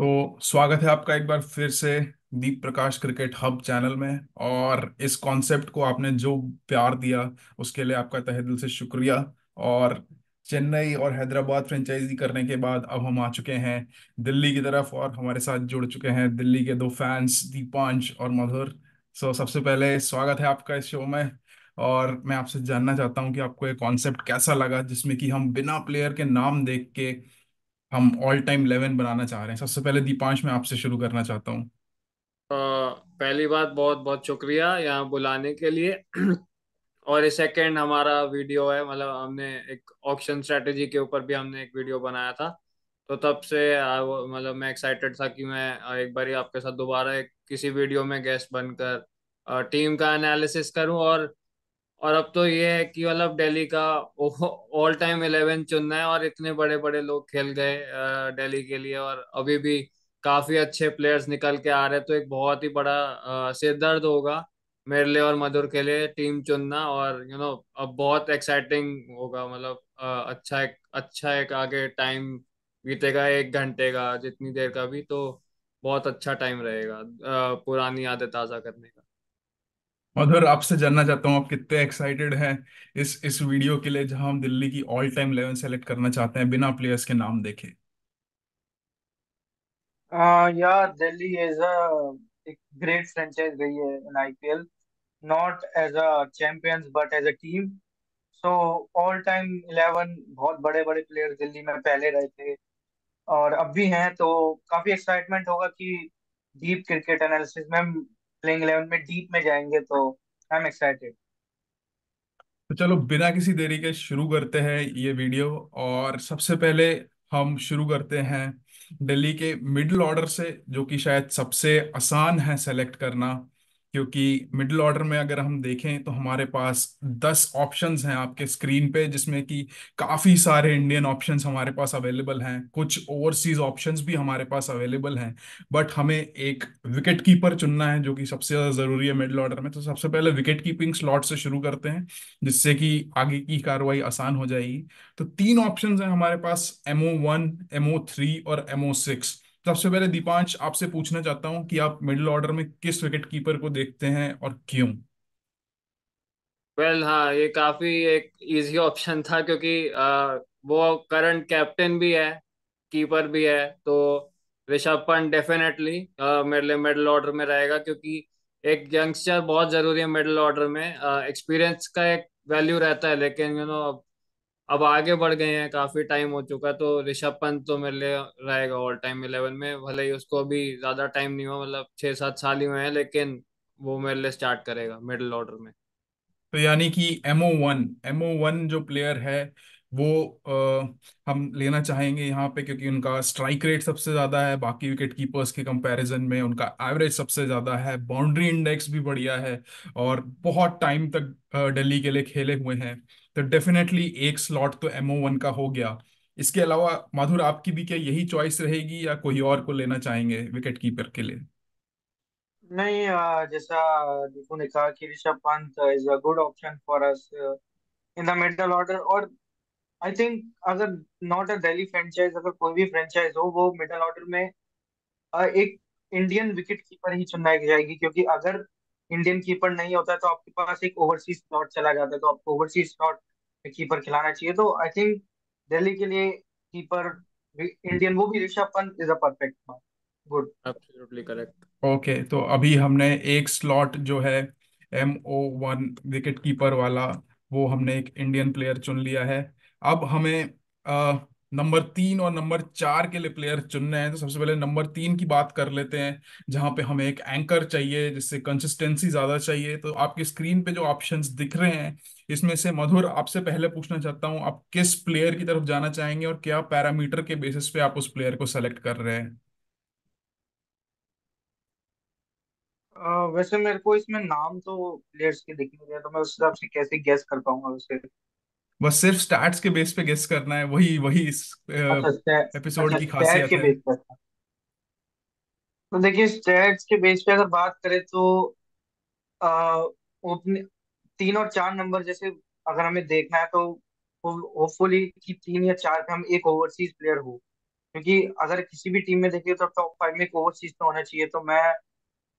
तो स्वागत है आपका एक बार फिर से दीप प्रकाश क्रिकेट हब चैनल में। और इस कॉन्सेप्ट को आपने जो प्यार दिया उसके लिए आपका तहे दिल से शुक्रिया। और चेन्नई और हैदराबाद फ्रेंचाइजी करने के बाद अब हम आ चुके हैं दिल्ली की तरफ, और हमारे साथ जुड़ चुके हैं दिल्ली के दो फैंस दीपांश और मधुर। सबसे पहले स्वागत है आपका इस शो में। और मैं आपसे जानना चाहता हूं कि आपको ये कॉन्सेप्ट कैसा लगा, जिसमें कि हम बिना प्लेयर के नाम देख के हम ऑल टाइम 11 बनाना चाह रहे हैं। सबसे पहले दीपांश मैं आपसे शुरू करना चाहता हूँ। पहली बात, बहुत बहुत शुक्रिया यहाँ बुलाने के लिए। और ये सेकंड हमारा वीडियो है, मतलब हमने एक ऑक्शन स्ट्रेटेजी के ऊपर भी हमने एक वीडियो बनाया था। तो तब से मतलब मैं एक्साइटेड था कि मैं एक बार आपके साथ दोबारा किसी वीडियो में गेस्ट बनकर टीम का एनालिसिस करूं। और अब तो ये है कि मतलब दिल्ली का ऑल टाइम 11 चुनना है, और इतने बड़े बड़े लोग खेल गए दिल्ली के लिए, और अभी भी काफी अच्छे प्लेयर्स निकल के आ रहे हैं। तो एक बहुत ही बड़ा सिरदर्द होगा मेरे लिए और मधुर के लिए टीम चुनना। और अब बहुत एक्साइटिंग होगा, मतलब अच्छा एक आगे टाइम बीतेगा, 1 घंटे का जितनी देर का भी। तो बहुत अच्छा टाइम रहेगा पुरानी यादें ताजा करने का। मधुर, आपसे जानना चाहता हूँ आप कितने एक्साइटेड हैं इस वीडियो के लिए, जहां हम दिल्ली की ऑल टाइम 11 सेलेक्ट करना चाहते हैं बिना प्लेयर्स के नाम देखे। Yeah, Delhi is a great franchise रही है in IPL, not as a champions but as a team. So all time 11 बहुत बड़े बड़े प्लेयर्स दिल्ली में पहले रहे थे और अब भी हैं, तो काफी एक्साइटमेंट होगा कि डीप क्रिकेट एनालिसिस में हम प्लेइंग 11 में डीप में जाएंगे, तो आई एम एक्साइटेड। तो चलो बिना किसी देरी के शुरू करते हैं ये वीडियो। और सबसे पहले हम शुरू करते हैं दिल्ली के मिडिल ऑर्डर से, जो कि शायद सबसे आसान है सेलेक्ट करना। क्योंकि मिडिल ऑर्डर में अगर हम देखें तो हमारे पास 10 ऑप्शंस हैं आपके स्क्रीन पे, जिसमें कि काफ़ी सारे इंडियन ऑप्शंस हमारे पास अवेलेबल हैं, कुछ ओवरसीज ऑप्शंस भी हमारे पास अवेलेबल हैं। बट हमें एक विकेट कीपर चुनना है, जो कि सबसे ज़्यादा ज़रूरी है मिडिल ऑर्डर में। तो सबसे पहले विकेट कीपिंग स्लॉट से शुरू करते हैं, जिससे कि आगे की कार्रवाई आसान हो जाएगी। तो 3 ऑप्शंस हैं हमारे पास, MO1, MO3 और MO6। सबसे पहले दीपांश, आपसे पूछना चाहता हूं कि आप मिडिल ऑर्डर में किस विकेट कीपर को देखते हैं और क्यों। हाँ, ये काफी एक इजी ऑप्शन था, क्योंकि वो करंट कैप्टन भी है, कीपर भी है। तो ऋषभ पंत डेफिनेटली मेरे लिए मिडिल ऑर्डर में रहेगा, क्योंकि एक यंगस्टर बहुत जरूरी है मिडिल ऑर्डर में। एक्सपीरियंस का एक वैल्यू रहता है, लेकिन अब आगे बढ़ गए हैं, काफी टाइम हो चुका। तो ऋषभ पंत तो मेरे लिए रहेगा ऑल टाइम 11 में। भले ही उसको अभी ज्यादा टाइम नहीं हुआ, मतलब 6-7 साल ही हुए हैं, लेकिन वो मेरे लिए स्टार्ट करेगा मिडिल ऑर्डर में। तो यानी कि MO1 जो प्लेयर है वो हम लेना चाहेंगे यहाँ पे, क्योंकि उनका स्ट्राइक रेट सबसे ज्यादा है बाकी विकेट कीपर्स के कंपैरिजन में, उनका एवरेज सबसे ज्यादा है, बाउंड्री इंडेक्स भी बढ़िया है, और बहुत टाइम तक दिल्ली के लिए खेले हुए हैं। तो डेफिनेटली एक स्लॉट तो MO1 का हो गया। इसके अलावा माधुर, आपकी भी क्या यही चॉइस रहेगी या कोई और को लेना चाहेंगे विकेट कीपर के लिए? नहीं, जैसा दीपू ने कहा कि Rishabh Pant is a good option for us in the middle order. और आई थिंक अगर नॉट अ दिल्ली फ्रेंचाइज, अगर कोई भी फ्रेंचाइज हो, वो मिडल ऑर्डर में एक इंडियन विकेट कीपर ही चुनना जाएगी, क्योंकि अगर इंडियन कीपर नहीं होता तो आपके पास एक ओवरसीज स्लॉट चला जाता है, तो आपको ओवरसीज स्लॉट में कीपर खिलाना चाहिए। तो आई थिंक दिल्ली के लिए कीपर इंडियन, वो भी Rishabh Pant is a perfect good. Absolutely correct. Okay, तो अभी हमने एक स्लॉट जो है MO1 विकेट कीपर वाला, वो हमने एक इंडियन प्लेयर चुन लिया है। अब हमें नंबर 3 और नंबर 4 के लिए प्लेयर चुनने हैं। तो सबसे पहले नंबर 3 की बात कर लेते हैं, जहां पे हमें एक एंकर चाहिए जिससे कंसिस्टेंसी ज्यादा चाहिए। तो आपकी स्क्रीन पे जो ऑप्शंस दिख रहे हैं, इसमें से मधुर आपसे पहले पूछना चाहता हूं, आप किस प्लेयर की तरफ जाना चाहेंगे और क्या पैरामीटर के बेसिस पे आप उस प्लेयर को सेलेक्ट कर रहे हैं? वैसे मेरे को इसमें नाम तो प्लेयर्स के दिख नहीं रहे, तो मैं उस हिसाब से कैसे गेस कर पाऊंगा उसे। बस सिर्फ स्टैट्स के बेस पे गेस करना है, वही वही इस अच्छा एपिसोड अच्छा, की स्टैट खासियत के है। बेस पर। तो देखिए, स्टैट्स के बेस पे अगर बात करें तो ओपन 3 और 4 नंबर जैसे अगर हमें देखना है, तो होपफुली कि 3 या 4 पे हम एक ओवरसीज प्लेयर हो। क्योंकि अगर किसी भी टीम में देखें तो टॉप 5 में एक ओवरसीज तो होना चाहिए। तो मैं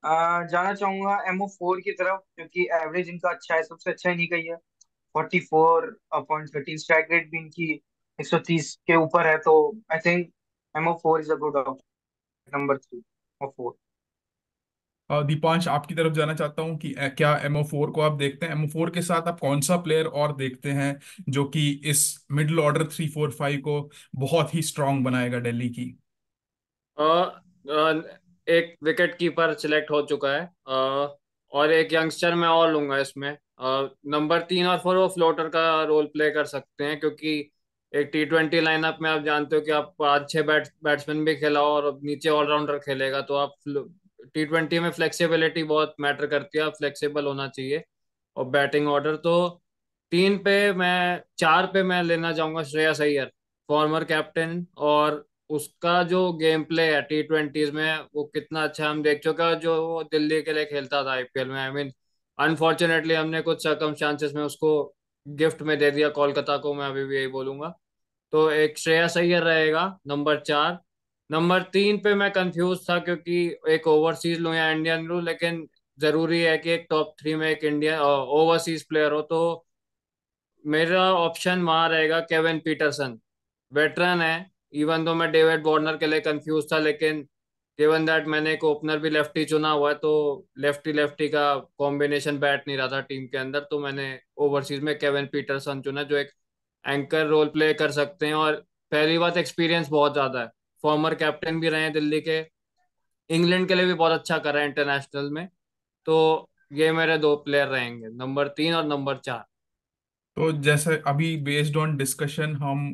जाना चाहूंगा MO4 की तरफ, क्योंकि एवरेज इनका अच्छा है, सबसे अच्छा इन्हीं का ही है। 44.13 स्ट्राइक रेट भी इनकी 130 के ऊपर है। तो I think MO4 is a good option, number 3 और 4। दीपांश, आपकी तरफ जाना चाहता हूँ कि क्या एमओ4 को आप देखते हैं? एमओ4 के साथ आप कौन सा प्लेयर और देखते हैं जो कि इस मिडिल ऑर्डर 3 4 5 को बहुत ही स्ट्रांग बनाएगा दिल्ली की? एक विकेट कीपर सिलेक्ट हो चुका है, और एक यंगस्टर मैं और लूंगा इसमें। नंबर 3 और 4 वो फ्लोटर का रोल प्ले कर सकते हैं, क्योंकि एक T20 लाइनअप में आप जानते हो कि आप 5 6 बैट्समैन भी खेलाओ और नीचे ऑलराउंडर खेलेगा, तो आप T20 में फ्लेक्सिबिलिटी बहुत मैटर करती है, आप फ्लेक्सिबल होना चाहिए। और बैटिंग ऑर्डर तो 4 पे मैं लेना चाहूंगा श्रेयस अय्यर, फॉर्मर कैप्टन। और उसका जो गेम प्ले है T20s में वो कितना अच्छा है, हम देख चुके हैं जो वो दिल्ली के लिए खेलता था IPL में। आई मीन अनफॉर्चुनेटली हमने कुछ सर्कमस्टांसेस में उसको गिफ्ट में दे दिया कोलकाता को, मैं अभी भी यही बोलूंगा। तो एक श्रेयस अय्यर रहेगा नंबर 4। नंबर 3 पे मैं कंफ्यूज था, क्योंकि एक ओवरसीज लूं या इंडियन लूं, लेकिन जरूरी है कि एक टॉप 3 में एक इंडियन ओवरसीज प्लेयर हो, तो मेरा ऑप्शन वहां रहेगा केविन पीटरसन। वेटरन है। इवन तो मैं डेविड वार्नर के लिए कंफ्यूज था, लेकिन गिवन दैट मैंने एक ओपनर भी लेफ्टी चुना हुआ है, तो लेफ्टी लेफ्टी का कॉम्बिनेशन बैठ नहीं रहा था टीम के अंदर, तो मैंने ओवरसीज में केविन पीटरसन चुना, जो एक एंकर रोल प्ले कर सकते हैं। और पहली बात, एक्सपीरियंस बहुत ज्यादा है, फॉर्मर कैप्टन भी रहे हैं दिल्ली के, इंग्लैंड के लिए भी बहुत अच्छा करा है इंटरनेशनल में। तो ये मेरे 2 प्लेयर रहेंगे, नंबर 3 और नंबर 4। तो जैसे अभी बेस्ड ऑन डिस्कशन हम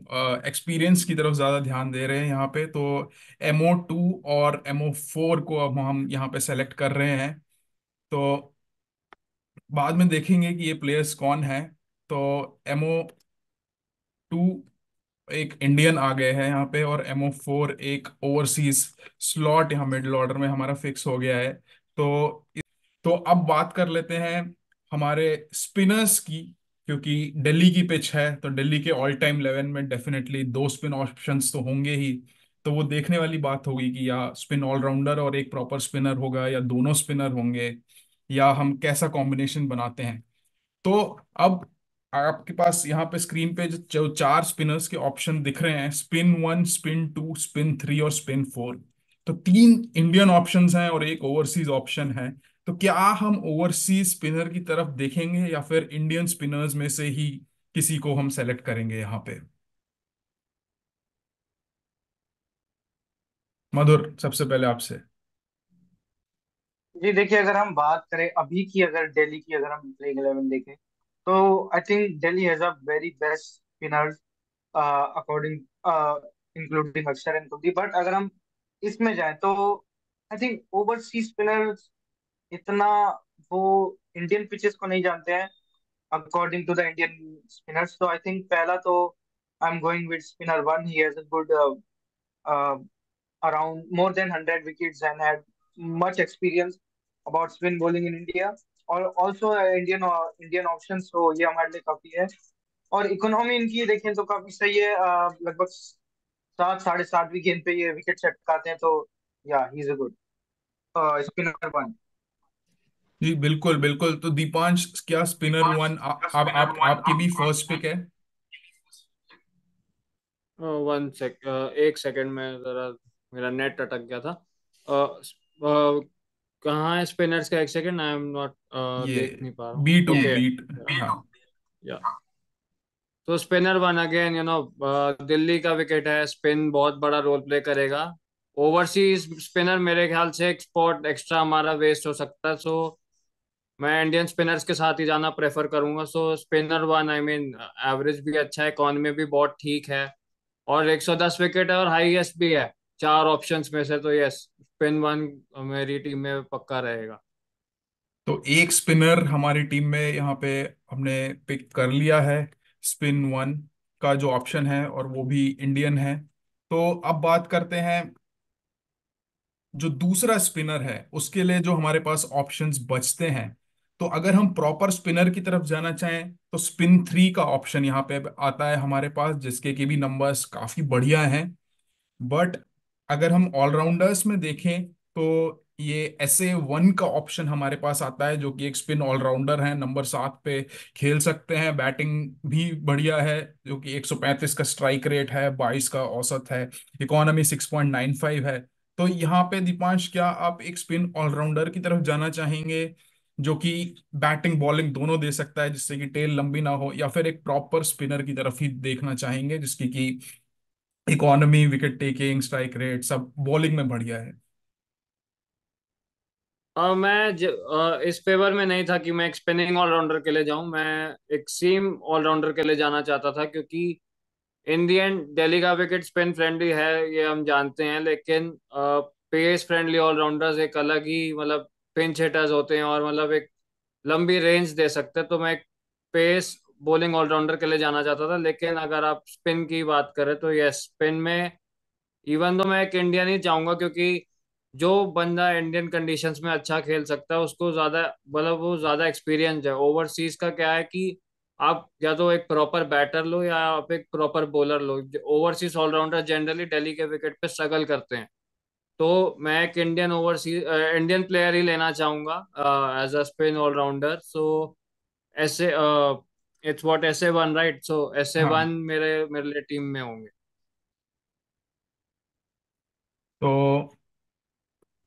एक्सपीरियंस की तरफ ज़्यादा ध्यान दे रहे हैं यहाँ पे, तो एमओ2 और एमओ4 को अब हम यहाँ पे सेलेक्ट कर रहे हैं। तो बाद में देखेंगे कि ये प्लेयर्स कौन हैं। तो एमओ2 एक इंडियन आ गए हैं यहाँ पे, और एमओ4 एक ओवरसीज स्लॉट यहाँ मिडिल ऑर्डर में हमारा फिक्स हो गया है। तो तो अब बात कर लेते हैं हमारे स्पिनर्स की। क्योंकि दिल्ली की पिच है तो दिल्ली के ऑल टाइम 11 में डेफिनेटली 2 स्पिन ऑप्शंस तो होंगे ही। तो वो देखने वाली बात होगी कि या स्पिन ऑलराउंडर और एक प्रॉपर स्पिनर होगा, या दोनों स्पिनर होंगे, या हम कैसा कॉम्बिनेशन बनाते हैं। तो अब आपके पास यहाँ पे स्क्रीन पे जो 4 स्पिनर्स के ऑप्शन दिख रहे हैं, स्पिन 1, स्पिन 2, स्पिन 3 और स्पिन 4। तो 3 इंडियन ऑप्शंस हैं और एक ओवरसीज ऑप्शन है। तो क्या हम ओवरसीज स्पिनर की तरफ देखेंगे या फिर इंडियन स्पिनर्स में से ही किसी को हम सेलेक्ट करेंगे यहाँ पे? मधुर, सबसे पहले आपसे। जी देखिए, अगर हम बात करें अभी की, अगर दिल्ली की अगर हम प्लेइंग 11 देखें, तो I think Delhi has a very best spinners according, including अक्षर एंड कुलदीप। बट अगर हम इसमें जाएं तो आई थिंक ओवरसीज स्पिनर्स इतना वो इंडियन पिचेस को नहीं जानते हैं according to the Indian spinners. तो आई थिंक पहला तो I am going with spinner 1। He has a good around more than 100 wickets and had much experience about spin bowling in India, और also Indian options, तो ये हमारे लिए काफी है। और इकोनॉमी इनकी देखें तो काफी सही है, लगभग 7 साढ़े 7 गेंद पे ये विकेट चटकाते हैं। तो या he is a good spinner 1। जी बिल्कुल बिल्कुल। तो दीपांश, क्या स्पिनर 1 आप आपकी भी फर्स्ट पिक है? 1 सेक, 1 सेकंड में जरा मेरा नेट अटक गया था। कहाँ है स्पिनर्स का? 1 सेकंड, आई एम नॉट ये देख नहीं पा रहा हूँ। B2 okay. बीट। हाँ। या तो स्पिनर 1 अगेन, दिल्ली का विकेट है, स्पिन बहुत बड़ा रोल प्ले करेगा। ओवरसीज स्पिनर मेरे ख्याल से एक स्पॉट एक्स्ट्रा हमारा वेस्ट हो सकता है, सो मैं इंडियन स्पिनर्स के साथ ही जाना प्रेफर करूंगा। सो स्पिनर 1, आई मीन एवरेज भी अच्छा है, इकॉनमी भी बहुत ठीक है, और 110 विकेट है और हाईएस्ट भी है 4 ऑप्शंस में से। तो यस, स्पिन 1 मेरी टीम में पक्का रहेगा। तो एक स्पिनर हमारी टीम में यहाँ पे हमने पिक कर लिया है, स्पिन 1 का जो ऑप्शन है, और वो भी इंडियन है। तो अब बात करते हैं जो दूसरा स्पिनर है उसके लिए जो हमारे पास ऑप्शंस बचते हैं। तो अगर हम प्रॉपर स्पिनर की तरफ जाना चाहें तो स्पिन 3 का ऑप्शन यहाँ पे आता है हमारे पास, जिसके की भी नंबर्स काफी बढ़िया हैं। बट अगर हम ऑलराउंडर्स में देखें तो ये SA1 का ऑप्शन हमारे पास आता है, जो कि एक स्पिन ऑलराउंडर है, नंबर 7 पे खेल सकते हैं, बैटिंग भी बढ़िया है, जो कि 135 का स्ट्राइक रेट है, 22 का औसत है, इकोनॉमी 6.95 है। तो यहाँ पे दीपांश, क्या आप एक स्पिन ऑलराउंडर की तरफ जाना चाहेंगे जो कि बैटिंग बॉलिंग दोनों दे सकता है, जिससे कि टेल लंबी ना हो, या फिर एक प्रॉपर स्पिनर की तरफ ही देखना चाहेंगे जिसकी कि economy, wicket taking, strike rate सब बॉलिंग में बढ़िया है? इस फेवर में नहीं था कि मैं एक स्पिनिंग ऑलराउंडर के लिए जाऊं। मैं एक सीम ऑलराउंडर के लिए जाना चाहता था, क्योंकि इन दी एंड दिल्ली का विकेट स्पिन फ्रेंडली है, ये हम जानते हैं, लेकिन पेस फ्रेंडली ऑलराउंडर्स एक अलग ही मतलब पिंच हिटर्स होते हैं और मतलब एक लंबी रेंज दे सकते हैं। तो मैं एक पेस बॉलिंग ऑलराउंडर के लिए जाना चाहता था। लेकिन अगर आप स्पिन की बात करें तो यस, स्पिन में इवन तो मैं एक इंडियन ही चाहूंगा, क्योंकि जो बंदा इंडियन कंडीशंस में अच्छा खेल सकता है उसको ज्यादा मतलब वो ज्यादा एक्सपीरियंस है। ओवरसीज का क्या है कि आप या तो एक प्रॉपर बैटर लो या आप एक प्रॉपर बॉलर लो। ओवरसीज ऑलराउंडर जनरली दिल्ली के विकेट पे स्ट्रगल करते हैं। तो मैं एक इंडियन प्लेयर ही लेना चाहूंगा एज अ स्पिन ऑलराउंडर। सो ऐसे it's what SA1 right, so SA1 हाँ। मेरे मेरे लिए टीम में होंगे। तो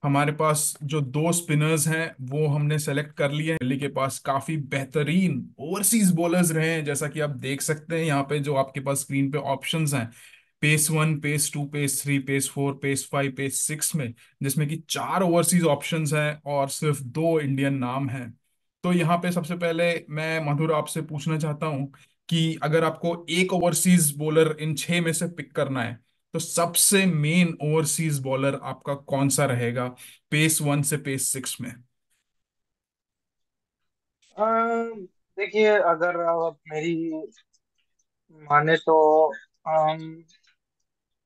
हमारे पास जो दो स्पिनर्स हैं वो हमने सेलेक्ट कर लिए हैं। दिल्ली के पास काफी बेहतरीन ओवरसीज बॉलर्स रहे हैं, जैसा कि आप देख सकते हैं यहाँ पे जो आपके पास स्क्रीन पे ऑप्शंस हैं, pace 1, pace 2, pace 3, pace 4, pace 5, pace 6 में, जिसमें कि 4 ओवरसीज ऑप्शंस हैं और सिर्फ 2 इंडियन नाम हैं। तो यहाँ पे सबसे पहले मैं मधुर आपसे पूछना चाहता हूँ कि अगर आपको एक ओवरसीज बॉलर इन 6 में से पिक करना है, तो सबसे मेन ओवरसीज बॉलर आपका कौन सा रहेगा पेस 1 से पेस 6 में? देखिए, अगर आप मेरी माने तो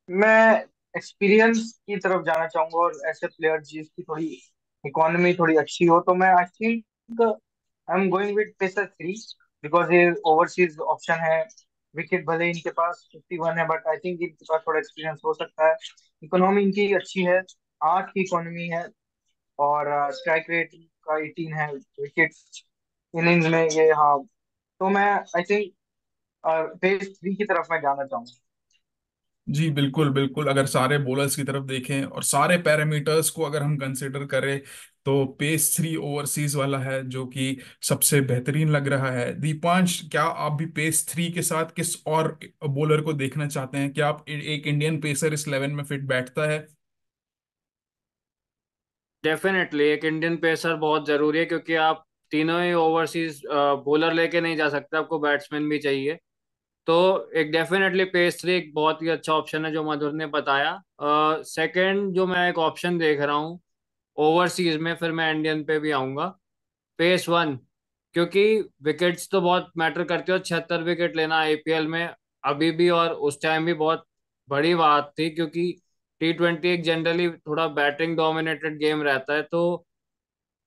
मैं एक्सपीरियंस की तरफ जाना चाहूंगा, और ऐसे प्लेयर जिसकी थोड़ी इकोनॉमी थोड़ी अच्छी हो, तो मैं I think I am going with pacer 3, because ये ओवरसीज ऑप्शन है। विकेट भले इनके पास 51 है, बट आई थिंक इनके पास थोड़ा एक्सपीरियंस हो सकता है। इकोनॉमी इनकी अच्छी है, 8 की इकोनॉमी है, और स्ट्राइक रेट का 18 है। विकेट इनिंग्स में ये, हाँ। तो मैं आई थिंक पेस 3 की तरफ मैं जाना चाहूंगा। जी बिल्कुल बिल्कुल, अगर सारे बॉलर्स की तरफ देखें और सारे पैरामीटर्स को अगर हम कंसिडर करें, तो पेस 3 ओवरसीज वाला है जो कि सबसे बेहतरीन लग रहा है। दीपांश, क्या आप भी पेस 3 के साथ किस और बॉलर को देखना चाहते हैं? क्या आप एक इंडियन पेसर इस 11 में फिट बैठता है? डेफिनेटली एक इंडियन पेसर बहुत जरूरी है, क्योंकि आप तीनों ही ओवरसीज बॉलर लेके नहीं जा सकते, आपको बैट्समैन भी चाहिए। तो एक डेफिनेटली पेस 3 एक बहुत ही अच्छा ऑप्शन है जो मधुर ने बताया। सेकंड जो मैं एक ऑप्शन देख रहा हूँ ओवरसीज में, फिर मैं इंडियन पे भी आऊंगा, पेस 1। क्योंकि विकेट्स तो बहुत मैटर करती है, और 76 विकेट लेना आईपीएल में अभी भी और उस टाइम भी बहुत बड़ी बात थी, क्योंकि T20 एक जनरली थोड़ा बैटिंग डोमिनेटेड गेम रहता है। तो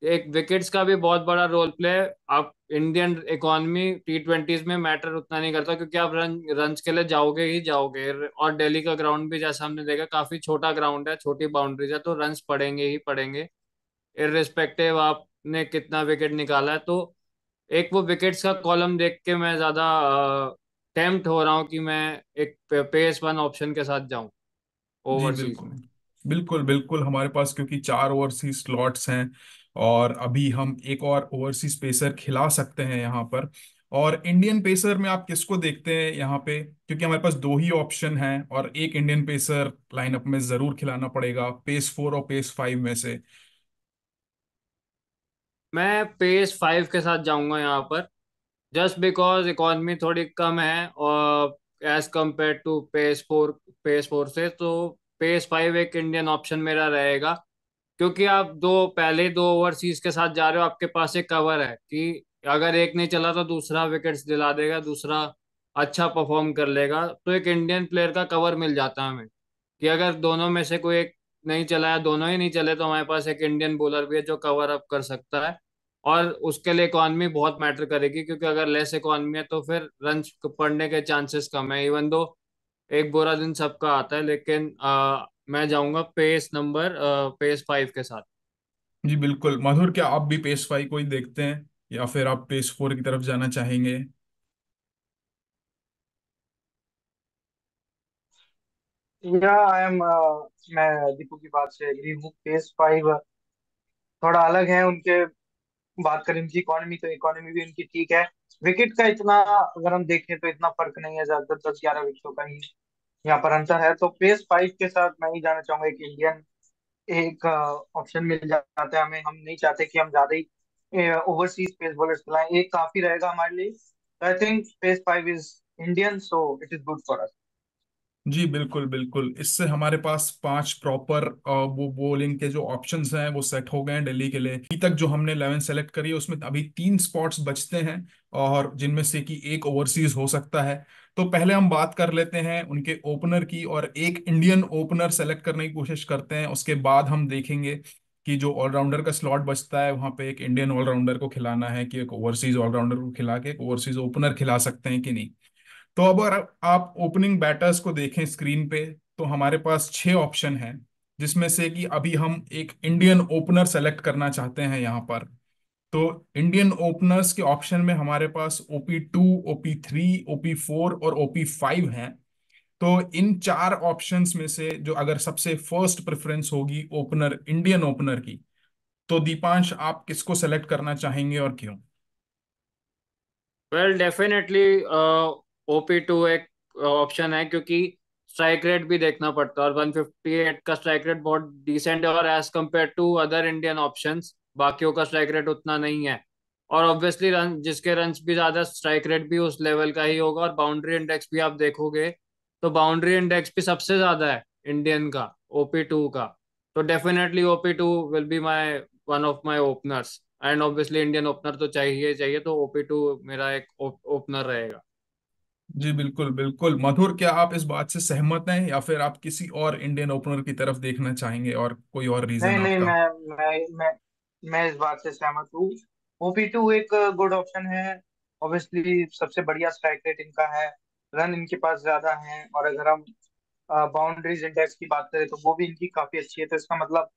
एक विकेट्स का भी बहुत बड़ा रोल प्ले है। आप इंडियन इकोनॉमी T20s में मैटर उतना नहीं करता, क्योंकि आप रन्स के लिए जाओगे ही जाओगे। और दिल्ली का ग्राउंड भी जैसा हमने देखा काफी छोटा ग्राउंड है, छोटी बाउंड्रीज है, तो रन्स पड़ेंगे ही पड़ेंगे, इररिस्पेक्टिव आपने कितना विकेट निकाला है। तो एक वो विकेट्स का कॉलम देख के मैं ज्यादा टेम्प्ट हो रहा हूँ कि मैं एक पेस 1 ऑप्शन के साथ जाऊं जी ओवरसीज बिल्कुल में। बिल्कुल बिल्कुल, हमारे पास क्योंकि 4 ओवरसीज स्लॉट्स हैं और अभी हम एक और ओवरसीज पेसर खिला सकते हैं यहाँ पर। और इंडियन पेसर में आप किसको देखते हैं यहाँ पे? क्योंकि हमारे पास दो ही ऑप्शन हैं और एक इंडियन पेसर लाइनअप में जरूर खिलाना पड़ेगा, पेस 4 और पेस 5 में से। मैं पेस 5 के साथ जाऊंगा यहाँ पर, जस्ट बिकॉज इकॉनमी थोड़ी कम है और एज कम्पेयर टू पेस 4 से। तो पेस 5 एक इंडियन ऑप्शन मेरा रहेगा, क्योंकि आप पहले दो ओवरसीज के साथ जा रहे हो, आपके पास एक कवर है कि अगर एक नहीं चला तो दूसरा विकेट्स दिला देगा, दूसरा अच्छा परफॉर्म कर लेगा। तो एक इंडियन प्लेयर का कवर मिल जाता है हमें, कि अगर दोनों में से कोई एक नहीं चला या दोनों ही नहीं चले, तो हमारे पास एक इंडियन बॉलर भी है जो कवर अप कर सकता है। और उसके लिए इकॉनमी बहुत मैटर करेगी, क्योंकि अगर लेस इकॉनमी है तो फिर रन पड़ने के चांसेस कम है। इवन दो एक बुरा दिन सबका आता है, लेकिन मैं जाऊंगा पेस 5 के साथ। जी बिल्कुल मधुर, क्या आप भी PS5 को ही देखते हैं या फिर आप PS4 की तरफ जाना चाहेंगे? या आई एम मैं दीपू की बात से एग्री हूँ। PS5 थोड़ा अलग है उनके। बात करें उनकी इकोनॉमी, तो इकोनॉमी भी उनकी ठीक है। विकेट का इतना अगर हम देखें तो इतना फर्क नहीं है, ज्यादातर 10-11 विकेटों का ही यहाँ पर अंतर है। तो PS5 के साथ मैं ही जाना चाहूंगा। एक इंडियन एक ऑप्शन मिल जाता है हमें। हम नहीं चाहते कि हम ज्यादा ही ओवरसीज पेस बॉलर्स चलाएं, एक काफी रहेगा हमारे लिए। I think PS5 is Indian, so it is good for us. जी बिल्कुल बिल्कुल, इससे हमारे पास पांच प्रॉपर वो बॉलिंग के जो ऑप्शंस हैं वो सेट हो गए हैं दिल्ली के लिए। अभी तक जो हमने 11 सेलेक्ट करी है उसमें अभी 3 स्पॉट्स बचते हैं, और जिनमें से कि एक ओवरसीज हो सकता है। तो पहले हम बात कर लेते हैं उनके ओपनर की, और एक इंडियन ओपनर सेलेक्ट करने की कोशिश करते हैं। उसके बाद हम देखेंगे कि जो ऑलराउंडर का स्लॉट बचता है वहां पे एक इंडियन ऑलराउंडर को खिलाना है कि एक ओवरसीज ऑलराउंडर को खिला के एक ओवरसीज ओपनर खिला सकते हैं कि नहीं। तो अब अगर आप ओपनिंग बैटर्स को देखें स्क्रीन पे, तो हमारे पास 6 ऑप्शन हैं, जिसमें से कि अभी हम एक इंडियन ओपनर सेलेक्ट करना चाहते हैं यहाँ पर। तो इंडियन ओपनर्स के ऑप्शन में हमारे पास OP2, OP3, OP4 और OP5 हैं। तो इन 4 ऑप्शंस में से जो अगर सबसे फर्स्ट प्रेफरेंस होगी ओपनर, इंडियन ओपनर की, तो दीपांश आप किसको सेलेक्ट करना चाहेंगे और क्यों? वेल डेफिनेटली OP2 एक ऑप्शन है, क्योंकि स्ट्राइक रेट भी देखना पड़ता है, और 158 का स्ट्राइक रेट बहुत डिसेंट है, और as compared to other Indian options बाकियों का स्ट्राइक रेट उतना नहीं है। और ऑब्वियसली रन, जिसके रन्स भी ज्यादा, स्ट्राइक रेट भी उस लेवल का ही होगा। और बाउंड्री इंडेक्स भी आप देखोगे तो बाउंड्री इंडेक्स भी सबसे ज्यादा है इंडियन का, OP2 का। तो definitely OP2 will be my one of my openers. And obviously Indian opener तो चाहिए चाहिए, तो OP2 मेरा एक ओपनर रहेगा। जी बिल्कुल बिल्कुल मधुर, क्या आप इस बात से सहमत हैं या फिर आप किसी और इंडियन ओपनर की तरफ देखना चाहेंगे और कोई और रीजन नहीं नहीं, आपका? मैं इस बात से सहमत हूँ। OP2 एक गुड ऑप्शन है। ऑब्वियसली सबसे बढ़िया स्ट्राइक रेट इनका है, रन इनके पास ज्यादा हैं। और अगर हम बाउंड्रीज इंडेक्स की बात करें तो वो भी इनकी काफी अच्छी है। तो इसका मतलब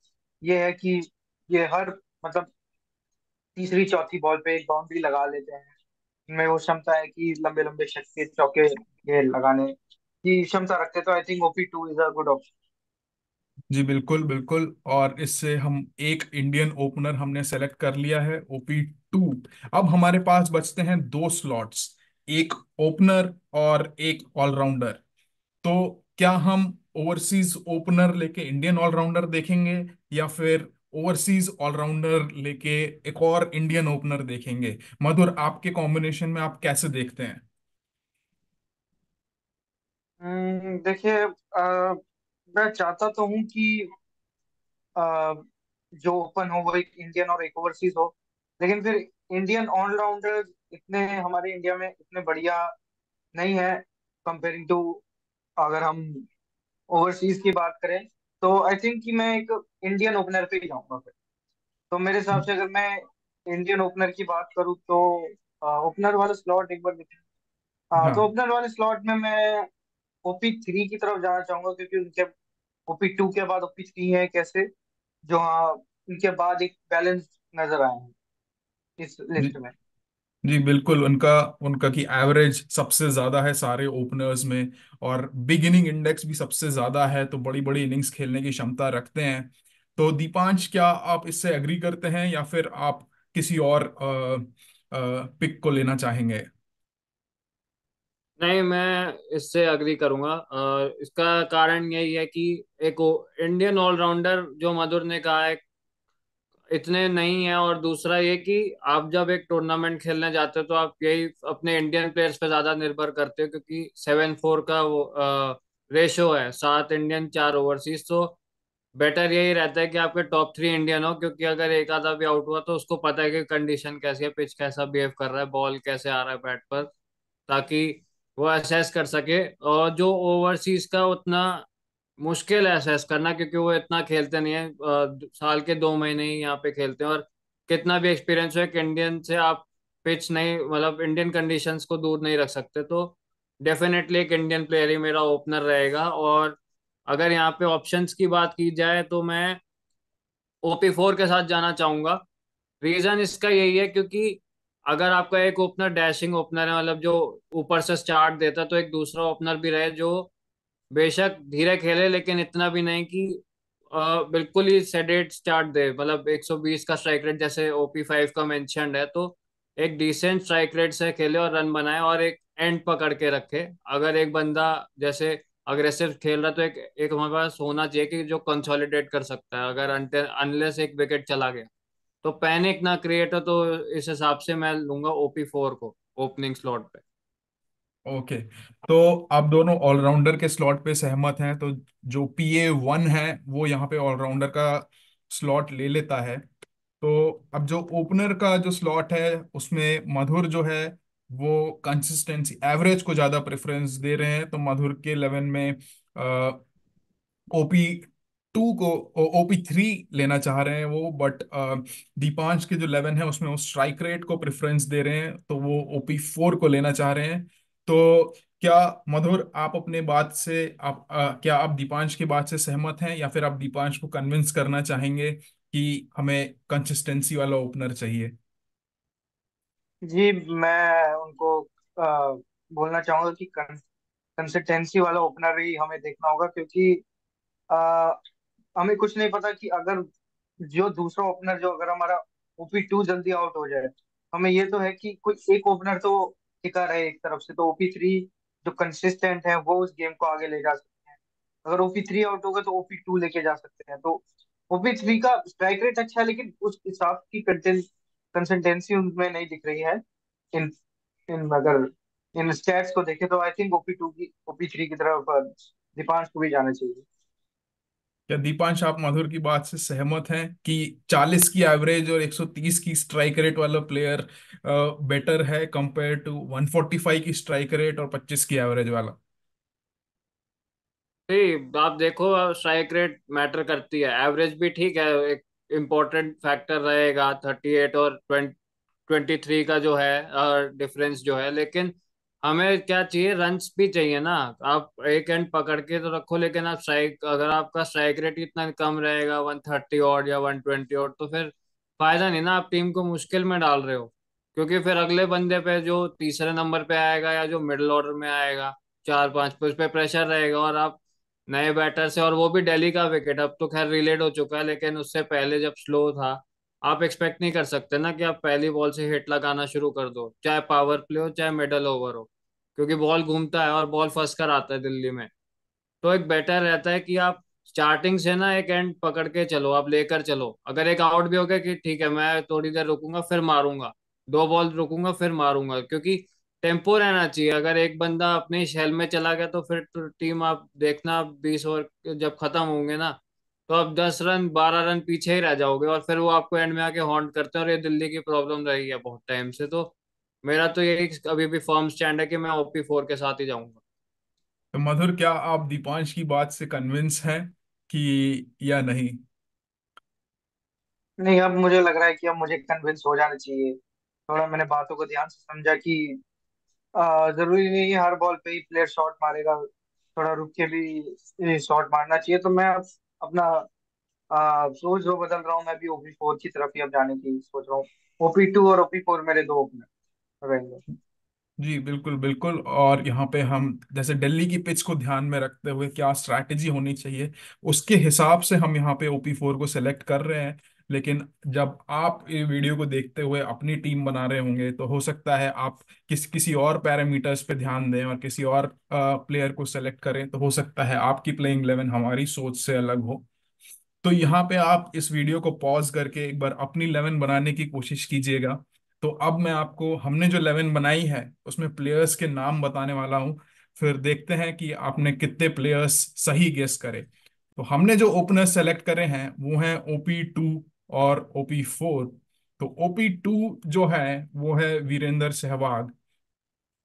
ये है कि ये हर मतलब तीसरी चौथी बॉल पे एक बाउंड्री लगा लेते हैं। इनमें वो क्षमता है कि लंबे लंबे छक्के चौके ये लगाने की क्षमता रखते हैं। तो I think OP2 is a good option. जी बिल्कुल बिल्कुल, और इससे हम एक इंडियन ओपनर हमने सेलेक्ट कर लिया है, OP2। अब हमारे पास बचते हैं 2 स्लॉट्स, एक ओपनर और एक ऑलराउंडर। तो क्या हम ओवरसीज ओपनर लेके इंडियन ऑलराउंडर देखेंगे, या फिर ओवरसीज ऑलराउंडर लेके एक और इंडियन ओपनर देखेंगे? मधुर, आपके कॉम्बिनेशन में आप कैसे देखते हैं? देखिए, मैं चाहता तो हूँ कि अ, जो ओपन हो वो एक इंडियन और एक ओवरसीज हो। लेकिन फिर इंडियन ऑलराउंडर इतने हमारे इंडिया में इतने बढ़िया नहीं है कंपेयरिंग टू, अगर हम ओवरसीज की बात करें। तो आई थिंक कि मैं एक इंडियन ओपनर पे ही जाऊंगा फिर। तो मेरे हिसाब से अगर मैं इंडियन ओपनर की बात करूँ तो ओपनर वाला स्लॉट एक बार देखें। तो हाँ ओपनर वाले स्लॉट में मैं OP3 की तरफ जाना चाहूंगा, क्योंकि उनके OP2 के बाद OP3 है कैसे, जो हाँ उनके बाद एक बैलेंस नजर आए हैं इस जी लिस्ट में। जी बिल्कुल, उनका उनका की एवरेज सबसे ज्यादा है सारे ओपनर्स में, और बिगिनिंग इंडेक्स भी सबसे ज्यादा है, तो बड़ी बड़ी इनिंग्स खेलने की क्षमता रखते हैं। तो दीपांश, क्या आप इससे एग्री करते हैं या फिर आप किसी और पिक को लेना चाहेंगे? नहीं, मैं इससे अग्री करूंगा। इसका कारण यही है कि एक इंडियन ऑलराउंडर जो मधुर ने कहा है इतने नहीं है, और दूसरा ये कि आप जब एक टूर्नामेंट खेलने जाते हो तो आप यही अपने इंडियन प्लेयर्स पे ज्यादा निर्भर करते हो, क्योंकि 7-4 का वो रेशो है, 7 इंडियन 4 ओवरसीज। तो बेटर यही रहता है कि आपके टॉप 3 इंडियन हो, क्योंकि अगर एक आधा भी आउट हुआ तो उसको पता है कि कंडीशन कैसी है, पिच कैसा बिहेव कर रहा है, बॉल कैसे आ रहा है बैट पर, ताकि वो असेस कर सके। और जो ओवरसीज का उतना मुश्किल है असेस करना, क्योंकि वो इतना खेलते नहीं है, साल के 2 महीने ही यहाँ पे खेलते हैं। और कितना भी एक्सपीरियंस हो, एक इंडियन से आप पिच नहीं, मतलब इंडियन कंडीशंस को दूर नहीं रख सकते। तो डेफिनेटली एक इंडियन प्लेयर ही मेरा ओपनर रहेगा। और अगर यहाँ पे ऑप्शंस की बात की जाए तो मैं OP4 के साथ जाना चाहूंगा। रीजन इसका यही है क्योंकि अगर आपका एक ओपनर डैशिंग ओपनर है, मतलब जो ऊपर से स्टार्ट देता है, तो एक दूसरा ओपनर भी रहे जो बेशक धीरे खेले लेकिन इतना भी नहीं कि बिल्कुल ही सेडेट स्टार्ट दे। मतलब 120 का स्ट्राइक रेट जैसे OP5 का मेंशन्ड है, तो एक डिसेंट स्ट्राइक रेट से खेले और रन बनाए और एक एंड पकड़ के रखे। अगर एक बंदा जैसे अग्रेसिव खेल रहा तो एक एक हमारे पास होना चाहिए कि जो कंसोलिडेट कर सकता है, अगर अनलेस एक विकेट चला गया तो पैनिक ना क्रिएट हो। तो इस हिसाब से मैं लूंगा OP4 को ओपनिंग स्लॉट पे। ओके, तो आप दोनों ऑलराउंडर के स्लॉट पे सहमत हैं, तो जो PA1 है वो यहाँ पे ऑलराउंडर का स्लॉट ले लेता है। तो अब जो ओपनर का जो स्लॉट है उसमें मधुर जो है वो कंसिस्टेंसी एवरेज को ज्यादा प्रेफरेंस दे रहे हैं। तो मधुर के 11 में OP2 को OP3 लेना चाह रहे हैं वो, बट दीपांश के जो 11 है उसमें वो स्ट्राइक रेट को प्रेफरेंस दे रहे हैं, तो वो OP4 को लेना चाह रहे हैं। तो क्या मधुर आप अपने बात से क्या आप दीपांश की बात से सहमत हैं, या फिर आप दीपांश को कन्विंस करना चाहेंगे कि हमें कंसिस्टेंसी वाला ओपनर चाहिए? जी, मैं उनको बोलना चाहूंगा कि कंसिस्टेंसी वाला ओपनर ही हमें देखना होगा, क्योंकि आ, हमें कुछ नहीं पता कि अगर जो दूसरा ओपनर जो अगर हमारा OP2 जल्दी आउट हो जाए, हमें ये तो है कि कोई एक ओपनर तो टिका रहे एक तरफ से, तो OP3 जो कंसिस्टेंट है वो उस गेम को आगे ले जा सकते हैं। अगर OP3 आउट होगा तो OP2 लेके जा सकते हैं। तो OP3 का स्ट्राइक रेट अच्छा है, लेकिन उस हिसाब की कंसिस्टेंसी उनमें नहीं दिख रही है। इन इन अगर इन स्टैट्स को देखें तो आई थिंक OP3 की तरफ दीपांश को भी जाना चाहिए। क्या दीपांश आप मधुर की बात से सहमत हैं कि 40 की एवरेज और 130 की स्ट्राइक रेट वाला प्लेयर बेटर है कंपेयर टू 145 की स्ट्राइक रेट और 25 की एवरेज वाला? नहीं, आप देखो स्ट्राइक रेट मैटर करती है, एवरेज भी ठीक है, एक इम्पोर्टेंट फैक्टर रहेगा 38 और 23 का जो है डिफरेंस जो है। लेकिन हमें क्या चाहिए, रन्स भी चाहिए ना। आप एक एंड पकड़ के तो रखो, लेकिन आप स्ट्राइक अगर आपका स्ट्राइक रेट इतना कम रहेगा 130 और या 120 और, तो फिर फायदा नहीं ना, आप टीम को मुश्किल में डाल रहे हो। क्योंकि फिर अगले बंदे पे जो तीसरे नंबर पे आएगा या जो मिडिल ऑर्डर में आएगा 4-5 पे, उस पे प्रेशर रहेगा। और आप नए बैटर से, और वो भी दिल्ली का विकेट, अब तो खैर रिलेड हो चुका है, लेकिन उससे पहले जब स्लो था, आप एक्सपेक्ट नहीं कर सकते ना कि आप पहली बॉल से हिट लगाना शुरू कर दो, चाहे पावर प्ले हो चाहे मिडल ओवर हो। क्योंकि बॉल घूमता है और बॉल फंस कर आता है दिल्ली में। तो एक बेटर रहता है कि आप स्टार्टिंग से ना एक एंड पकड़ के चलो, आप लेकर चलो। अगर एक आउट भी हो गया कि ठीक है मैं थोड़ी देर रुकूंगा फिर मारूंगा, 2 बॉल रुकूंगा फिर मारूंगा, क्योंकि टेम्पो रहना चाहिए। अगर एक बंदा अपने शेल में चला गया तो फिर तो टीम आप देखना 20 ओवर जब खत्म होंगे ना, तो आप 10 रन 12 रन पीछे ही रह जाओगे और फिर वो आपको एंड में आके हॉन्ट करते हैं। और ये दिल्ली की प्रॉब्लम रही है बहुत टाइम से। तो मेरा तो यही अभी भी फर्म स्टैंड है कि मैं OP4 के साथ ही जाऊंगा। तो मधुर, क्या आप दीपांश की बात से कन्विंस हैं कि या नहीं? नहीं, अब मुझे लग रहा है कि अब मुझे कन्विंस हो जाना चाहिए। थोड़ा मैंने बातों को ध्यान से समझा कि जरूरी नहीं है हर बॉल पे ही प्लेयर शॉट मारेगा, थोड़ा रुक के भी शॉट मारना चाहिए। तो मैं अब अपना सोच जो बदल रहा हूँ, मैं भी OP4 की तरफ ही अब जाने की सोच रहा हूँ। OP2 और OP4 मेरे दो ओपनर रहेंगे। जी बिल्कुल बिल्कुल। और यहाँ पे हम जैसे दिल्ली की पिच को ध्यान में रखते हुए क्या स्ट्रैटेजी होनी चाहिए उसके हिसाब से हम यहाँ पे OP4 को सेलेक्ट कर रहे हैं। लेकिन जब आप ये वीडियो को देखते हुए अपनी टीम बना रहे होंगे तो हो सकता है आप किसी और पैरामीटर्स पे ध्यान दें और किसी और प्लेयर को सेलेक्ट करें, तो हो सकता है आपकी प्लेइंग 11 हमारी सोच से अलग हो। तो यहाँ पे आप इस वीडियो को पॉज करके एक बार अपनी 11 बनाने की कोशिश कीजिएगा। तो अब मैं आपको हमने जो 11 बनाई है उसमें प्लेयर्स के नाम बताने वाला हूँ, फिर देखते हैं कि आपने कितने प्लेयर्स सही गेस करे। तो हमने जो ओपनर सेलेक्ट करे हैं वो हैं OP2 और OP4। तो OP2 जो है वो है वीरेंद्र सहवाग,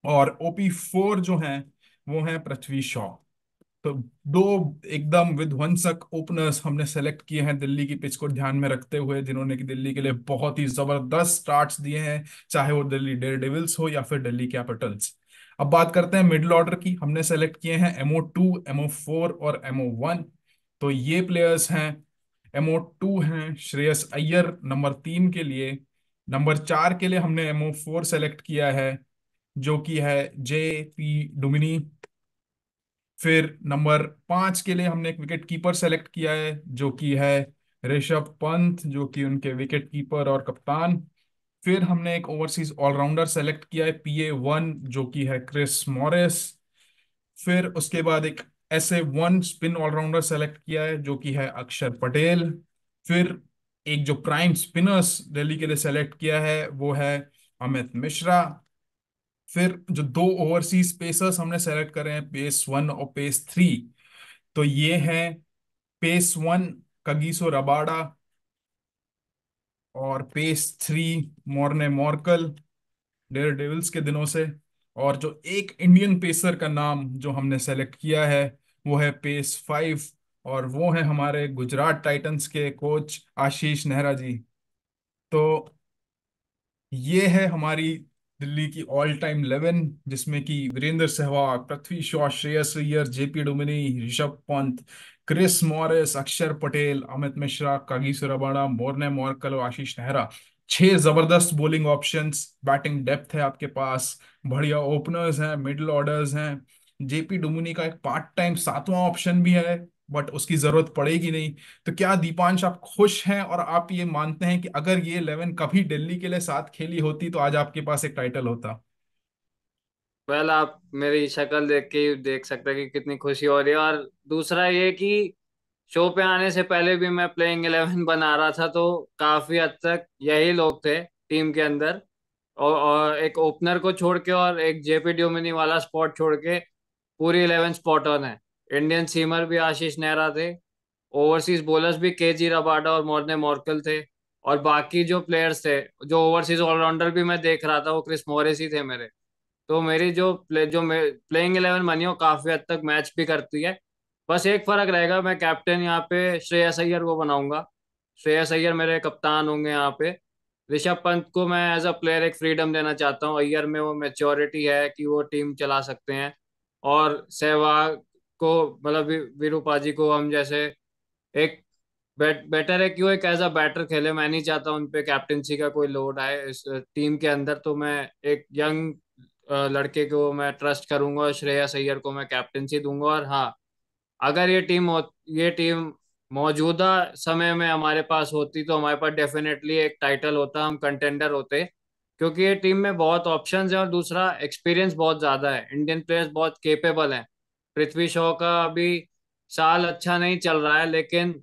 और OP4 जो है वो है पृथ्वी शॉ। तो दो एकदम विध्वंसक ओपनर्स हमने सेलेक्ट किए हैं दिल्ली की पिच को ध्यान में रखते हुए, जिन्होंने कि दिल्ली के लिए बहुत ही जबरदस्त स्टार्ट्स दिए हैं, चाहे वो दिल्ली डेयर डेविल्स हो या फिर दिल्ली कैपिटल्स। अब बात करते हैं मिडिल ऑर्डर की। हमने सेलेक्ट किए हैं MO2, MO4 और MO1। तो ये प्लेयर्स हैं। MO2 हैं श्रेयस अय्यर नंबर 3 के लिए। नंबर 4 के लिए हमने MO4 सेलेक्ट किया है, जो कि है JP डुमिनी। फिर नंबर 5 के लिए हमने एक विकेट कीपर सेलेक्ट किया है, जो कि है ऋषभ पंत, जो कि उनके विकेट कीपर और कप्तान। फिर हमने एक ओवरसीज ऑलराउंडर सेलेक्ट किया है PA1, जो कि है क्रिस मॉरिस। फिर उसके बाद एक SA1 स्पिन ऑलराउंडर सेलेक्ट किया है, जो कि है अक्षर पटेल। फिर एक जो प्राइम स्पिनर्स दिल्ली के लिए सेलेक्ट किया है वो है अमित मिश्रा। फिर जो दो ओवरसीज पेसर्स हमने सेलेक्ट करे हैं, पेस 1 और पेस 3, तो ये हैं पेस 1 कगिसो रबाडा और pace 3 Morne Morkel, Daredevils के दिनों से। और जो एक इंडियन पेसर का नाम जो हमने सेलेक्ट किया है वो है पेस 5, और वो है हमारे गुजरात टाइटंस के कोच आशीष नेहरा जी। तो ये है हमारी दिल्ली की ऑल टाइम 11, जिसमें कि Virender Sehwag, Prithvi Shaw, Shreyas Iyer, JP Duminy, Rishabh Pant, Chris Morris, Axar Patel, Amit Mishra, Kagiso Rabada, Morne Morkel और आशीष नेहरा। 6 जबरदस्त बॉलिंग ऑप्शंस, बैटिंग डेप्थ है आपके पास, बढ़िया ओपनर्स हैं, मिडिल ऑर्डर्स हैं। JP डुमिनी का एक पार्ट टाइम 7वां ऑप्शन भी है, बट उसकी जरूरत पड़ेगी नहीं। तो क्या दीपांश आप खुश हैं, और आप ये मानते हैं कि अगर ये 11 कभी दिल्ली के लिए साथ खेली होती तो आज आपके पास एक टाइटल होता? वेल, आप मेरी शक्ल देख के ही देख सकते हैं कि कितनी खुशी हो रही है। और दूसरा ये कि शो पे आने से पहले भी मैं प्लेइंग 11 बना रहा था, तो काफी हद तक यही लोग थे टीम के अंदर। और एक ओपनर को छोड़ के और एक JP ड्यूमिनी वाला स्पॉट छोड़ के पूरी 11 स्पॉट ऑन है। इंडियन सीमर भी आशीष नेहरा थे, ओवरसीज बॉलर्स भी KG रबाडा और मोर्ने मॉर्कल थे, और बाकी जो प्लेयर्स थे, जो ओवरसीज ऑलराउंडर भी मैं देख रहा था, वो क्रिस मॉरिस ही थे मेरे। तो मेरी जो प्लेइंग 11 बनी है, वो काफी हद तक मैच भी करती है। बस एक फर्क रहेगा, मैं कैप्टन यहाँ पे श्रेयस अय्यर को बनाऊंगा। श्रेयस अय्यर मेरे कप्तान होंगे यहाँ पे। ऋषभ पंत को मैं एज अ प्लेयर एक फ्रीडम देना चाहता हूँ, अय्यर में वो मैच्योरिटी है कि वो टीम चला सकते हैं। और सहवाग को, मतलब विरूपा जी को, हम जैसे एक बेटर है कि वो एक एज अ बैटर खेले। मैं नहीं चाहता उन पे कैप्टनसी का कोई लोड आए इस टीम के अंदर। तो मैं एक यंग लड़के को मैं ट्रस्ट करूंगा और श्रेयस अय्यर को मैं कैप्टनसी दूंगा। और हाँ, अगर ये टीम मौजूदा समय में हमारे पास होती तो हमारे पास डेफिनेटली एक टाइटल होता, हम कंटेंडर होते। क्योंकि ये टीम में बहुत ऑप्शंस है और दूसरा एक्सपीरियंस बहुत ज्यादा है, इंडियन प्लेयर्स बहुत केपेबल हैं। पृथ्वी शॉ का अभी साल अच्छा नहीं चल रहा है, लेकिन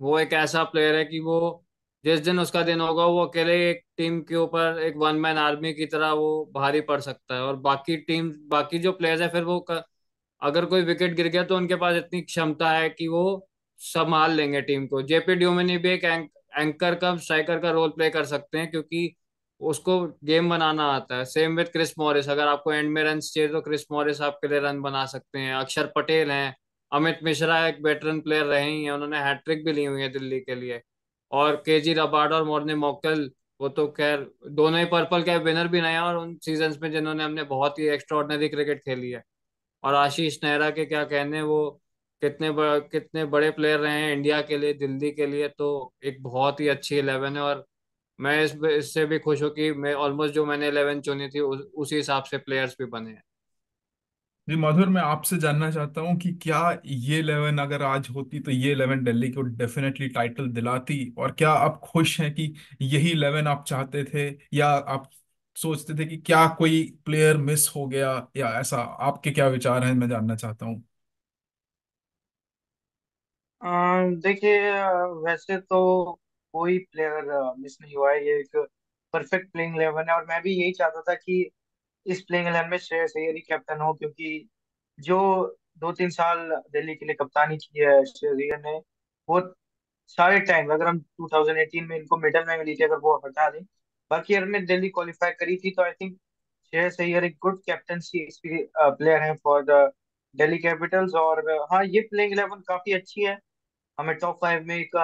वो एक ऐसा प्लेयर है कि वो जिस दिन उसका दिन होगा, वो अकेले एक टीम के ऊपर एक वन मैन आर्मी की तरह वो भारी पड़ सकता है। और बाकी जो प्लेयर्स है, फिर अगर कोई विकेट गिर गया तो उनके पास इतनी क्षमता है कि वो संभाल लेंगे टीम को। JP ड्यूमिनी भी एक एंकर का, स्ट्राइकर का रोल प्ले कर सकते हैं, क्योंकि उसको गेम बनाना आता है। सेम विद क्रिस मॉरिस, अगर आपको एंड में रन चाहिए तो क्रिस मॉरिस आपके लिए रन बना सकते हैं। अक्षर पटेल हैं, अमित मिश्रा एक वेटरन प्लेयर रहे ही हैं, उन्होंने हैट्रिक भी ली हुई है दिल्ली के लिए। और KG रबाडा और मोर्ने मोकल, वो तो खैर दोनों ही पर्पल कैप विनर भी रहे हैं, और उन सीजन्स में जिन्होंने हमने बहुत ही एक्स्ट्रॉर्डनरी क्रिकेट खेली है। और आशीष नेहरा के क्या कहने, वो कितने बड़े प्लेयर रहे हैं इंडिया के लिए, दिल्ली के लिए। तो एक बहुत ही अच्छी 11 है। और मैं इससे भी खुश हूँ कि मैं ऑलमोस्ट जो मैंने 11 चुनी थी उसी हिसाब से प्लेयर्स भी बने हैं। जी मधुर, मैं आपसे जानना चाहता हूँ कि क्या ये 11 अगर आज होती तो ये 11 दिल्ली को डेफिनेटली टाइटल दिलाती, और क्या आप खुश हैं कि यही 11 आप चाहते थे, या आप सोचते थे कि क्या कोई प्लेयर मिस हो गया, या ऐसा आपके क्या विचार हैं, मैं जानना चाहता हूँ। देखिए, वैसे तो कोई प्लेयर मिस नहीं हुआ है। ये एक परफेक्ट प्लेइंग 11 है, और मैं भी यही चाहता था कि इस प्लेइंग 11 में श्रेयस अय्यर ही कैप्टन हो, क्योंकि जो 2-3 साल दिल्ली के लिए कप्तानी की है श्रेयस अय्यर ने, वो सारे टाइम, अगर हम 2018 में इनको मिडल में मिली थी, अगर वो हटा दें, बाकी ईयर में दिल्ली क्वालिफाई करी थी। तो आई थिंक श्रेयस अय्यर एक गुड कैप्टनसी प्लेयर है फॉर द दिल्ली कैपिटल्स। और हाँ, ये प्लेइंग 11 काफी अच्छी है। हमें टॉप 5 में एक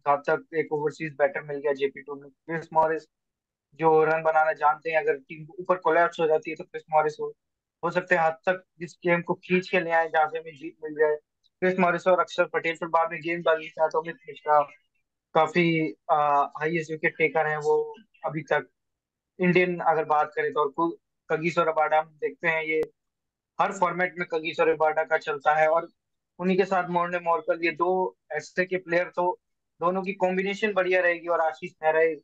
घातक एक ओवरसीज बैटर मिल गया JP2 में, क्रिस मॉरिस, जो रन बनाना जानते हैं। अगर टीम ऊपर कोलैप्स हो जाती है तो क्रिस मॉरिस हो हो सकते हैं हद तक इस गेम को खींच के ले आए जहाँ से हमें जीत मिल जाए। क्रिस मॉरिस और अक्षर पटेल फिर बाद में गेंदबाजी था, तो अमित मिश्रा काफी हाईएस्ट विकेट टेकर हैं वो अभी तक। इंडियन अगर बात करें तो, और कगिसो रबाडा हम देखते हैं, ये हर फॉर्मेट में कगिसो रबाडा का चलता है। और उन्हीं के साथ मोर्ने मोरकल, ये दो ऐसे के प्लेयर, तो दोनों की कॉम्बिनेशन बढ़िया रहेगी। और Ashish Nehra is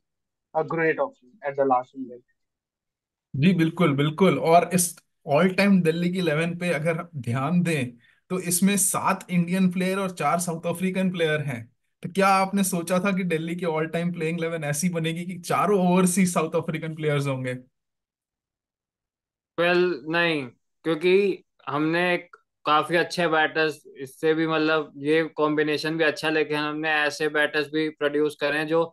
a great option at the last minute. जी बिल्कुल बिल्कुल। और इस ऑल टाइम दिल्ली की 11 पे अगर ध्यान दें तो इसमें 7 इंडियन प्लेयर और 4 साउथ अफ्रीकन प्लेयर हैं। तो क्या आपने सोचा था कि दिल्ली की ऑल टाइम प्लेइंग 11 ऐसी बनेगी कि चारों ओवरसीज साउथ अफ्रीकन प्लेयर्स होंगे? वेल, नहीं, क्योंकि हमने एक काफी अच्छे बैटर्स इससे भी, मतलब ये कॉम्बिनेशन भी अच्छा, लेकिन हमने ऐसे बैटर्स भी प्रोड्यूस करे हैं जो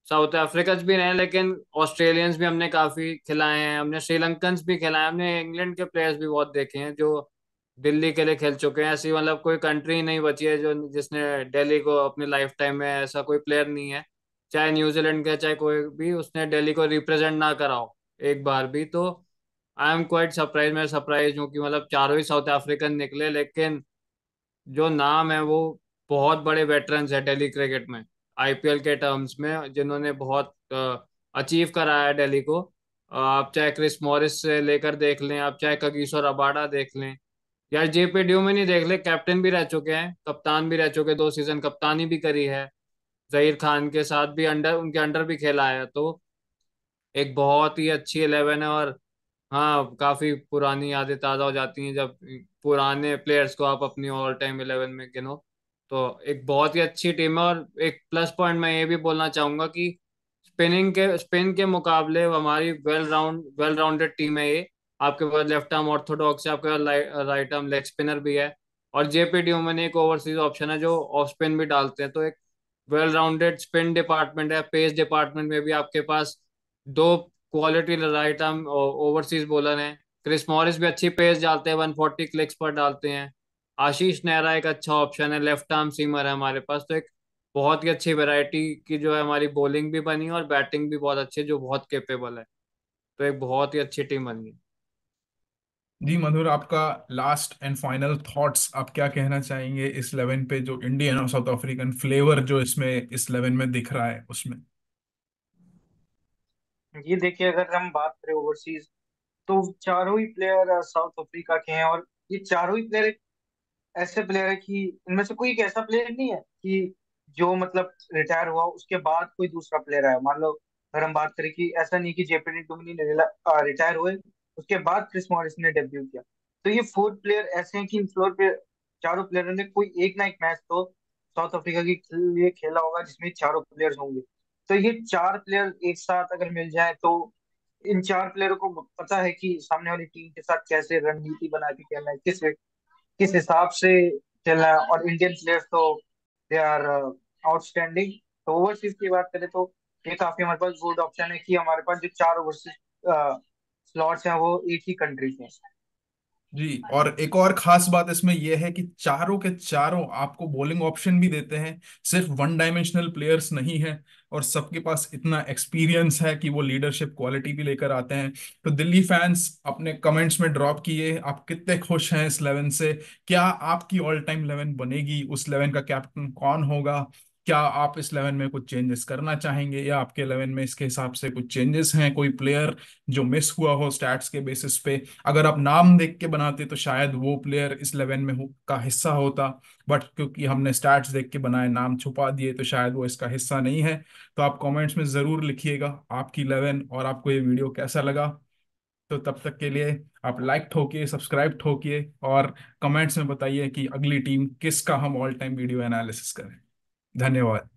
साउथ अफ्रीकन भी रहे हैं, लेकिन ऑस्ट्रेलियंस भी हमने काफी खिलाए हैं, हमने श्रीलंकन्स भी खिलाए हैं, हमने इंग्लैंड के प्लेयर्स भी बहुत देखे हैं जो दिल्ली के लिए खेल चुके हैं। ऐसी मतलब कोई कंट्री नहीं बची है जो जिसने दिल्ली को अपनी लाइफ टाइम में, ऐसा कोई प्लेयर नहीं है, चाहे न्यूजीलैंड का चाहे कोई भी, उसने दिल्ली को रिप्रेजेंट ना करा हो एक बार भी। तो आई एम क्वाइट सरप्राइज, मैं सरप्राइज हूँ कि मतलब चारों ही साउथ अफ्रीकन निकले, लेकिन जो नाम है वो बहुत बड़े वेटरन्स है दिल्ली क्रिकेट में, आईपीएल के टर्म्स में, जिन्होंने बहुत अचीव करा है दिल्ली को। आप चाहे क्रिस मॉरिस से लेकर देख लें, आप चाहे कगिसो रबाडा देख लें, यार जेपी ड्यूमिनी देख ले, कैप्टन भी रह चुके हैं, कप्तान भी रह चुके, 2 सीजन कप्तानी भी करी है, जहीर खान के साथ भी अंडर, उनके अंडर भी खेला है। तो एक बहुत ही अच्छी 11 है। और हाँ, काफी पुरानी यादें ताजा हो जाती हैं जब पुराने प्लेयर्स को आप अपनी ऑल टाइम 11 में गिनो। तो एक बहुत ही अच्छी टीम है। और एक प्लस पॉइंट मैं ये भी बोलना चाहूंगा कि स्पिन के मुकाबले हमारी वेल राउंडेड टीम है ये। आपके पास लेफ्ट आर्म ऑर्थोडॉक्स है, आपके पास राइट आर्म लेग स्पिनर भी है, और जेपी ड्यूमन एक ओवरसीज ऑप्शन है जो ऑफ स्पिन भी डालते हैं। तो एक वेल राउंडेड स्पिन डिपार्टमेंट है। पेस डिपार्टमेंट में भी आपके पास दो quality right arm overseas bowler हैं। क्रिस मॉरिस भी अच्छी पेस डालते हैं, 140 क्लिक्स पर डालते हैं। आशीष नेहरा एक अच्छा ऑप्शन है, लेफ्ट आर्म सीमर है हमारे पास। तो एक बहुत ही अच्छी वैरायटी की जो है हमारी बॉलिंग भी बनी है, और बैटिंग भी बहुत अच्छी है, जो बहुत केपेबल है। तो एक बहुत ही अच्छी टीम बनी है। जी मधुर, आपका लास्ट एंड फाइनल थॉट्स, आप क्या कहना चाहेंगे इस 11 पे, जो इंडियन और साउथ अफ्रीकन फ्लेवर जो इसमें इस 11 में दिख रहा है उसमें? ये देखिए, अगर हम बात करें ओवरसीज, तो चारों ही प्लेयर साउथ अफ्रीका के हैं। और ये चारों ही प्लेयर ऐसे प्लेयर है कि इनमें से कोई एक ऐसा प्लेयर नहीं है कि जो मतलब रिटायर हुआ उसके बाद कोई दूसरा प्लेयर आया। मान लो अगर हम बात करें कि ऐसा नहीं कि जेपी डुमिनी ने रिटायर हुए उसके बाद क्रिस मॉरिस ने डेब्यू किया। तो ये 4 प्लेयर ऐसे हैं कि इन फ्लोर पे चारों प्लेयरों ने कोई एक ना एक मैच तो साउथ अफ्रीका के लिए खेला होगा जिसमें चारों प्लेयर्स होंगे। तो ये 4 प्लेयर एक साथ अगर मिल जाए तो इन 4 प्लेयरों को पता है कि सामने वाली टीम के साथ कैसे रणनीति बना के खेलना है, किस हिसाब से खेलना है। और इंडियन प्लेयर्स तो दे आर आउटस्टैंडिंग। तो ओवरसीज की बात करें तो ये काफी हमारे पास गुड ऑप्शन है कि हमारे पास जो 4 ओवरसीज स्लॉट्स हैं वो एक ही कंट्री के हैं। जी, और एक और खास बात इसमें यह है कि चारों के चारों आपको बॉलिंग ऑप्शन भी देते हैं, सिर्फ वन डायमेंशनल प्लेयर्स नहीं है। और सबके पास इतना एक्सपीरियंस है कि वो लीडरशिप क्वालिटी भी लेकर आते हैं। तो दिल्ली फैंस, अपने कमेंट्स में ड्रॉप किए आप कितने खुश हैं इस 11 से। क्या आपकी ऑल टाइम 11 बनेगी? उस 11 का कैप्टन कौन होगा? क्या आप इस 11 में कुछ चेंजेस करना चाहेंगे, या आपके 11 में इसके हिसाब से कुछ चेंजेस हैं? कोई प्लेयर जो मिस हुआ हो स्टैट्स के बेसिस पे? अगर आप नाम देख के बनाते तो शायद वो प्लेयर इस 11 में का हिस्सा होता, बट क्योंकि हमने स्टैट्स देख के बनाए, नाम छुपा दिए, तो शायद वो इसका हिस्सा नहीं है। तो आप कमेंट्स में जरूर लिखिएगा आपकी 11 और आपको ये वीडियो कैसा लगा। तो तब तक के लिए आप लाइक ठोकिए, सब्सक्राइब ठोकिए, और कमेंट्स में बताइए कि अगली टीम किसका हम ऑल टाइम वीडियो एनालिसिस करें। धन्यवाद।